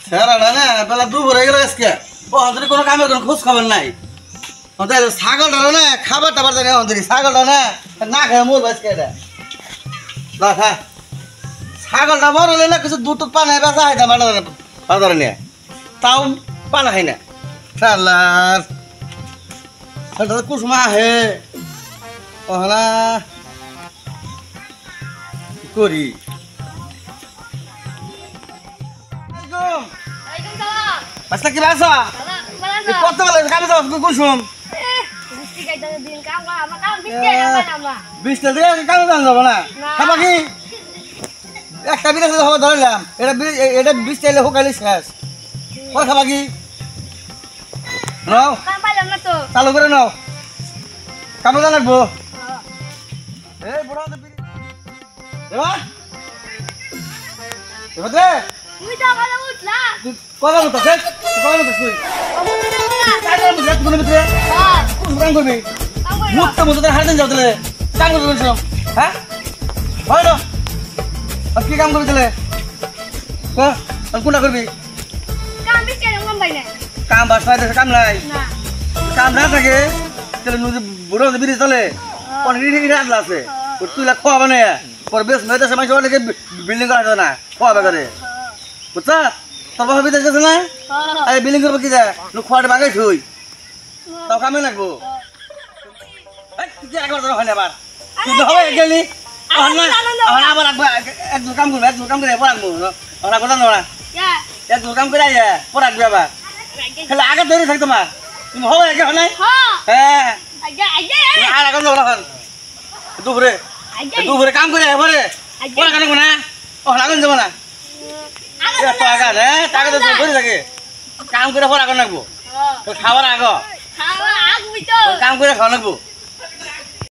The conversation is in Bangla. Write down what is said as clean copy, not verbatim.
স্যারাটা না বেলা দুপুর হয়ে গেল আজকে ও যদি কোনো কামের কোনো খোঁজ খবর নাই ছাগলটা না খাবার টাবার জানি অন্তরি ছাগলটা না খেয়ে মরবো আজকে এটা খা ছাগলটা বড় হলে না কিছু দুধ পানা বেচা হয় না বাজারে নিয়ে তাও পানা খাই না সাল্লার কুসমা আহে ওহনা কি করি বাসটা কি বাসা কত বলে কামে যাও কুসুম বিশটা দিকে কামে যাবো না খাবা কি একটা বিরাজ খাবার ধরলাম এটা 20 টাইলে হোকালি শেষ কয় খাবা কি নাও চালু করে নাও কামে যা লাগবো এই বড় এবার রে তুই তো ভালো উঠলা কবে মতো শেষ কবে মতো তুই কাজ করবি না কোন ভিতরে হ্যাঁ কোন কাম করবি মুক্ত মতো হার দিন যাও তাহলে কাম করবি বলছিলাম হ্যাঁ হয় না আর কি কাম করবি তাহলে কোনটা করবি কাম বিকে রকম ভাই না কাম বাসায় দেশে কাম নাই না কাম না থাকে তাহলে নদী বুড়ো বিড়ি চলে অনেক রিট আছে তুই খাওয়া বানে পরে বেশ মেয়েদের সময় অনেকে বিল্ডিং করা যায় না খাওয়া করে বুঝছা তোর বাবা বিদেশ গেছে না এই বিল্ডিং করবো কি যায় খোয়াটা বাগাই থুই তাও কামে লাগবো একবার হয় না আবার তুই হবে গেলি আবার রাখবো একদম কাম করবো একদম কাম করে এবার রাখবো রাখবো না একদম কাম করে পর রাখবি আবার তাহলে আগে তৈরি থাক তোমার তুমি হবে একে হয় নাই হ্যাঁ আর এখন যাবো না দুপুরে দুপুরে কাম করে এবারে পড়া কেন না আগুন যাবো না টাকা টাকা তো ধরে থাকে কাম করে পড়া কেন রাখবো খাবার আগ কাম করে খাওয়া লাগবো